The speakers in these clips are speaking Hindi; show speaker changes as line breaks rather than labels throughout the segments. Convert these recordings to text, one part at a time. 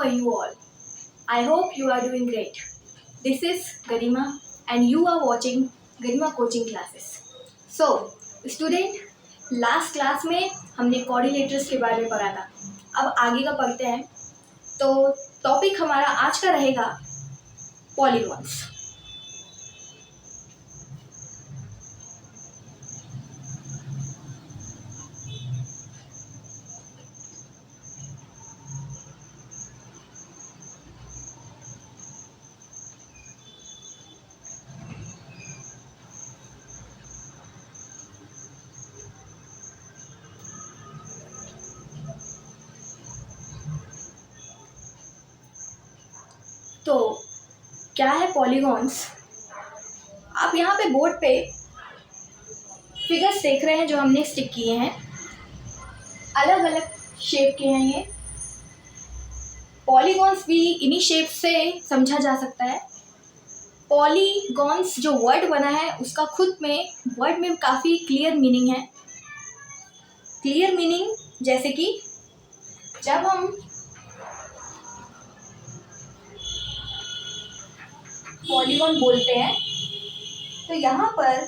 are you all? I hope you are doing great. This is Garima and you are watching Garima Coaching Classes. So, student, last class में हमने कोऑर्डिनेटर्स के बारे में पढ़ा था. अब आगे का पढ़ते हैं. तो टॉपिक हमारा आज का रहेगा पॉलीगॉन्स. तो क्या है पॉलीगॉन्स? आप यहाँ पे बोर्ड पे फिगर्स देख रहे हैं जो हमने स्टिक किए हैं. अलग अलग शेप के हैं ये. पॉलीगॉन्स भी इन्हीं शेप से समझा जा सकता है. पॉलीगॉन्स जो वर्ड बना है उसका खुद में वर्ड में काफ़ी क्लियर मीनिंग है. क्लियर मीनिंग जैसे कि जब हम पॉलीगॉन बोलते हैं तो यहाँ पर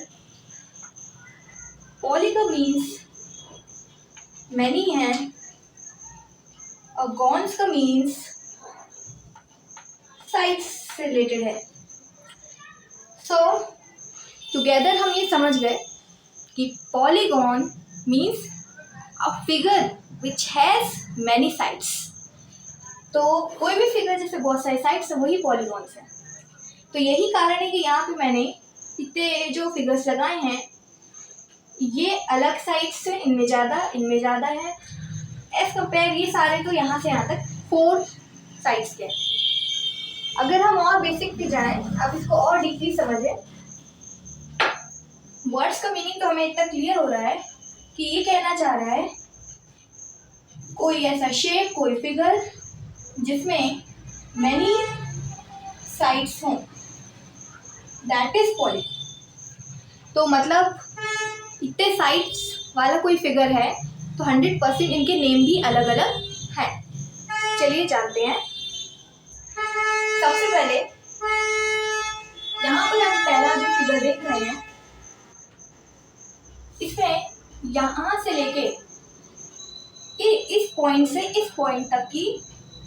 पॉली का मीन्स मैनी है और गॉन्स का मीन्स साइड्स से रिलेटेड है. सो टुगेदर हम ये समझ गए कि polygon means a figure which has many sides. तो कोई भी फिगर जैसे बहुत सारे साइड्स है वही पॉलीगॉन्स है. तो यही कारण है कि यहाँ पे मैंने इतने जो फिगर्स लगाए हैं ये अलग साइड से इनमें ज़्यादा है एज कंपेयर ये सारे तो यहाँ से यहाँ तक 4 साइड्स के. अगर हम और बेसिक पे जाएं, अब इसको और डीपली समझें. वर्ड्स का मीनिंग तो हमें इतना क्लियर हो रहा है कि ये कहना चाह रहा है कोई ऐसा शेप, कोई फिगर जिसमें मैनी साइड्स हों, दैट इज पॉली. तो मतलब इतने साइड्स वाला कोई फिगर है तो 100% इनके नेम भी अलग अलग हैं. चलिए जानते हैं. सबसे पहले यहाँ पर हम पहला जो फिगर देख रहे हैं इसमें यहाँ से लेके इस पॉइंट से इस पॉइंट तक की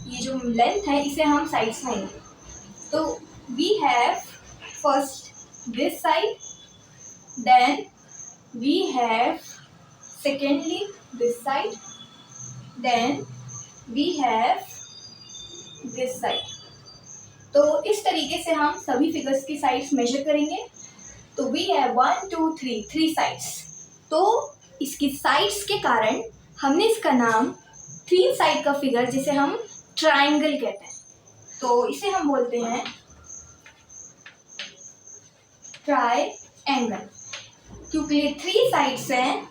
ये जो लेंथ है इसे हम साइड्स कहेंगे. तो we have first this side, then we have secondly this side, then we have this side. तो इस तरीके से हम सभी फिगर्स की साइड्स मेजर करेंगे. तो we have 1 2 3 साइड्स. तो इसकी साइड्स के कारण हमने इसका नाम 3 साइड का फिगर जिसे हम ट्राइंगल कहते हैं तो इसे हम बोलते हैं ट्राइएंगल. क्योंकि ये 3 साइड्स हैं,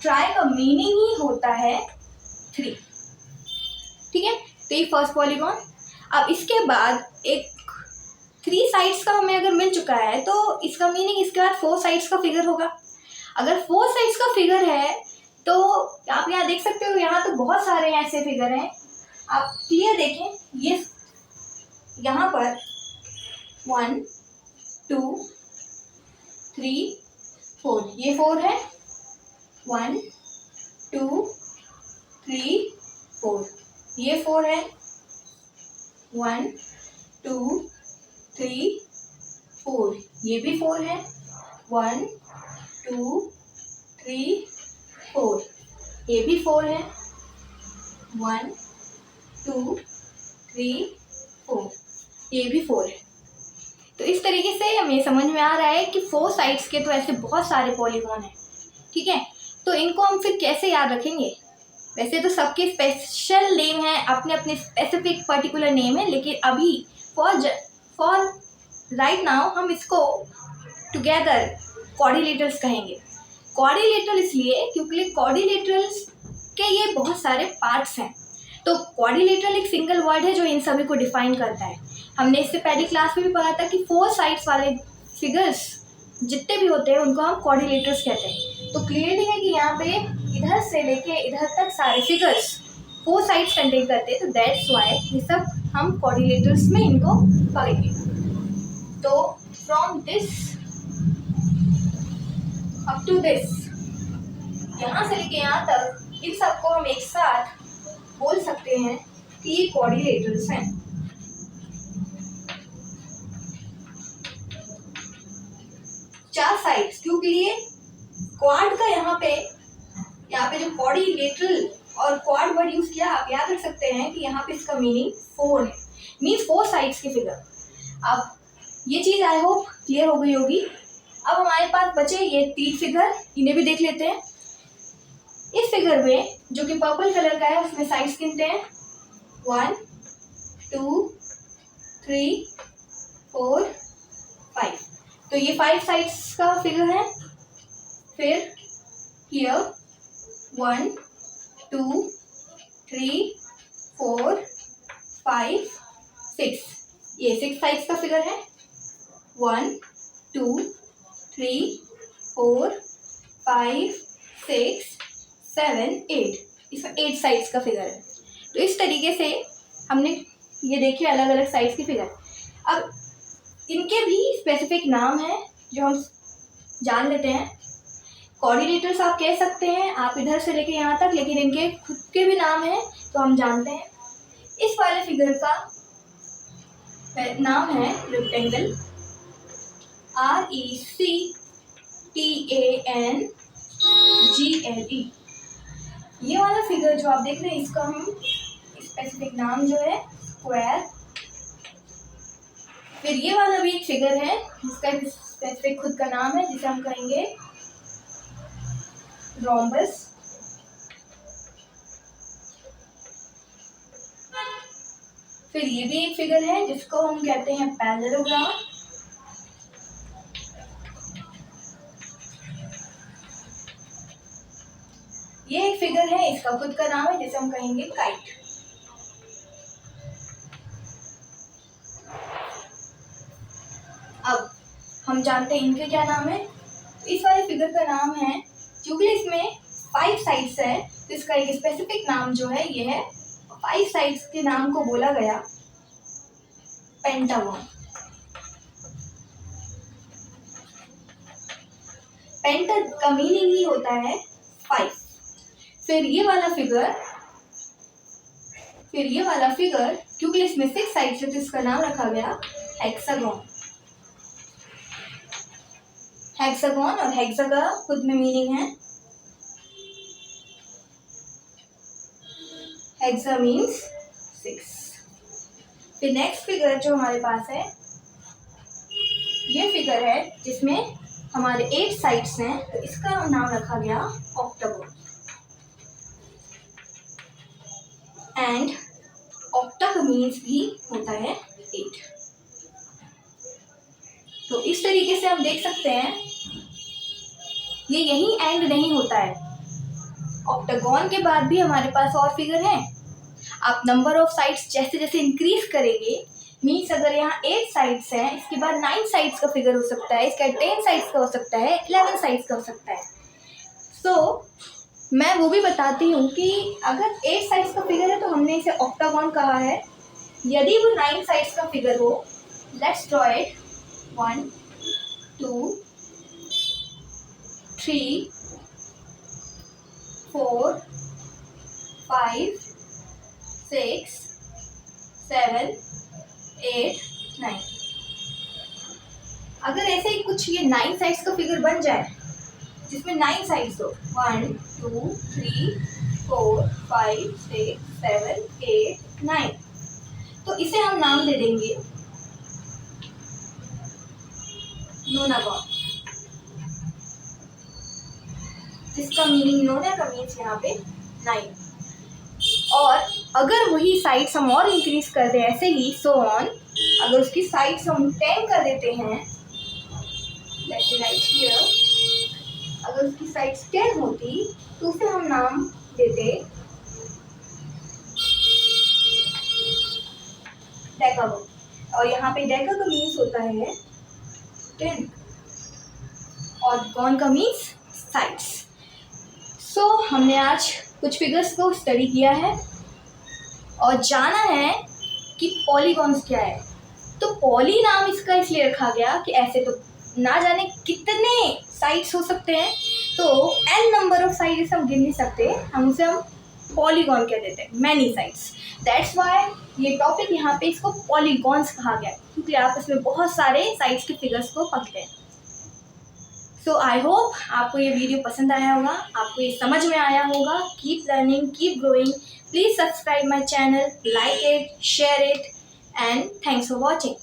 ट्राई का मीनिंग ही होता है 3. ठीक है. तो ये फर्स्ट पॉलीगॉन. अब इसके बाद एक 3 साइड्स का हमें अगर मिल चुका है तो इसका मीनिंग इसके बाद 4 साइड्स का फिगर होगा. अगर 4 साइड्स का फिगर है तो आप यहाँ देख सकते हो, यहाँ तो बहुत सारे ऐसे फिगर हैं. आप क्लियर देखें, ये यहाँ पर 1 2 3 4 ये 4 है. 1 2 3 4 ये 4 है. 1 2 3 4 ये भी 4 है. 1 2 3 4 ये भी 4 है. 1 2 3 4 ये भी 4 है. तो इस तरीके से हमें समझ में आ रहा है कि 4 साइड्स के तो ऐसे बहुत सारे पॉलीगॉन हैं. ठीक है. तो इनको हम फिर कैसे याद रखेंगे? वैसे तो सबके स्पेशल नेम है, अपने अपने स्पेसिफिक पर्टिकुलर नेम है, लेकिन अभी फॉर राइट नाउ हम इसको टुगेदर कोऑर्डिनेटर्स कहेंगे. कोऑर्डिनेटर इसलिए क्योंकि कोऑर्डिनेटर्स के ये बहुत सारे पार्ट्स हैं. तो कोऑर्डिनेटर एक सिंगल वर्ड है जो इन सभी को डिफाइन करता है. हमने इससे पहली क्लास में भी पढ़ा था कि 4 साइड्स वाले फिगर्स जितने भी होते हैं उनको हम कोऑर्डिनेटर्स कहते हैं. तो क्लियरली है कि यहाँ पे इधर से लेके इधर तक सारे फिगर्स 4 साइड्स कंटेन करते हैं, तो दैट्स वाई ये सब हम क्वाड्रिलेटरल्स में इनको पढ़ेंगे। तो from this up to this, यहाँ से लेके यहाँ तक इन सबको हम एक साथ बोल सकते हैं कि ये क्वाड्रिलेटरल्स हैं। चार साइड्स क्यों के लिए? क्वाड का यहाँ पे जो क्वाड्रिलेटरल और क्वाड वर्ड यूज किया, आप याद रख सकते हैं कि यहाँ पे इसका मीनिंग 4 है, मीन्स 4 साइड्स के फिगर। अब ये चीज आई होप क्लियर हो गई होगी। अब हमारे पास बचे ये 3 फिगर, इन्हें भी देख लेते हैं। इस फिगर में जो कि पर्पल कलर का है उसमें साइड्स गिनते हैं 1 2 3 4 5। तो ये 5 साइड्स का फिगर है। फिर हियर 1 2 3 4 5 6, ये 6 साइड्स का फिगर है। 1 2 3 4 5 6 7 8, इसमें 8 साइड्स का फिगर है। तो इस तरीके से हमने ये देखे अलग अलग साइड्स के फिगर। अब इनके भी स्पेसिफिक नाम हैं जो हम जान लेते हैं। कोऑर्डिनेटर्स आप कह सकते हैं आप इधर से लेके यहाँ तक, लेकिन इनके खुद के भी नाम हैं तो हम जानते हैं। इस वाले फिगर का नाम है रेक्टेंगल, RECTANGLE। ये वाला फिगर जो आप देख रहे हैं इसका हम स्पेसिफिक नाम जो है स्क्वायर। फिर ये वाला भी एक फिगर है जिसका स्पेसिफिक खुद का नाम है जिसे हम कहेंगे रोम्बस। फिर ये भी एक फिगर है जिसको हम कहते हैं पैरेललोग्राम। ये एक फिगर है, इसका खुद का नाम है जिसे हम कहेंगे काइट। अब हम जानते हैं इनके क्या नाम है। इस वाले फिगर का नाम है, क्योंकि इसमें 5 साइड्स है तो इसका एक स्पेसिफिक नाम जो है ये है, 5 साइड्स के नाम को बोला गया पेंटागन। पेंटा का मीनिंग ही होता है 5। फिर ये वाला फिगर क्योंकि इसमें 6 साइड्स है तो इसका नाम रखा गया हेक्सागन। हेक्सागन और हेक्सा का खुद में मीनिंग है, हेक्सा मीन्स 6। फिर नेक्स्ट फिगर जो हमारे पास है ये फिगर है जिसमें हमारे 8 साइड्स हैं तो इसका नाम रखा गया ऑक्टागन। एंड ऑक्टा का मीन्स भी होता है 8। तो इस तरीके से हम देख सकते हैं ये यही एंड नहीं होता है। ऑक्टागन के बाद भी हमारे पास और फिगर हैं। आप नंबर ऑफ साइड्स जैसे जैसे इंक्रीज करेंगे, मीन्स अगर यहाँ 8 साइड्स हैं इसके बाद 9 साइड्स का फिगर हो सकता है, इसका 10 साइड्स का हो सकता है, 11 साइड्स का हो सकता है। सो मैं वो भी बताती हूँ कि अगर 8 साइड्स का फिगर है तो हमने इसे ऑक्टागन कहा है। यदि वो 9 साइड्स का फिगर हो, लेट्स ड्रॉ इट 1 2 3 4 5 6 7 8 9। अगर ऐसे ही कुछ ये 9 साइड्स का फिगर बन जाए जिसमें 9 साइड्स हो, 1 2 3 4 5 6 7 8 9, तो इसे हम नाम दे देंगे नोनागन। जिसका मीनिंग नोना का मीन्स यहाँ पे 9। और अगर वही साइड्स हम और इंक्रीज कर दें ऐसे ही सो ऑन, अगर उसकी साइड्स हम 10 कर देते हैं, लेट्स राइट हियर, अगर उसकी साइड्स 10 होती तो उसे हम नाम देते डेकागन। और यहाँ पे डेका का मीन्स होता है 10 और गॉन का मीन्स साइड्स। सो हमने आज कुछ फिगर्स को स्टडी किया है। और जाना है कि पॉलीगॉन्स क्या है। तो पॉली नाम इसका इसलिए रखा गया कि ऐसे तो ना जाने कितने साइड्स हो सकते हैं, तो n नंबर ऑफ साइड्स हम गिन नहीं सकते, हम पॉलीगॉन कह देते हैं, मैनी साइड्स। दैट्स वाई ये टॉपिक यहाँ पे इसको पॉलीगॉन्स कहा गया, क्योंकि आप इसमें बहुत सारे साइड्स के फिगर्स को पकड़ते हैं। सो आई होप आपको ये वीडियो पसंद आया होगा, आपको ये समझ में आया होगा। Keep learning, keep growing. Please subscribe my channel, like it, share it, and thanks for watching.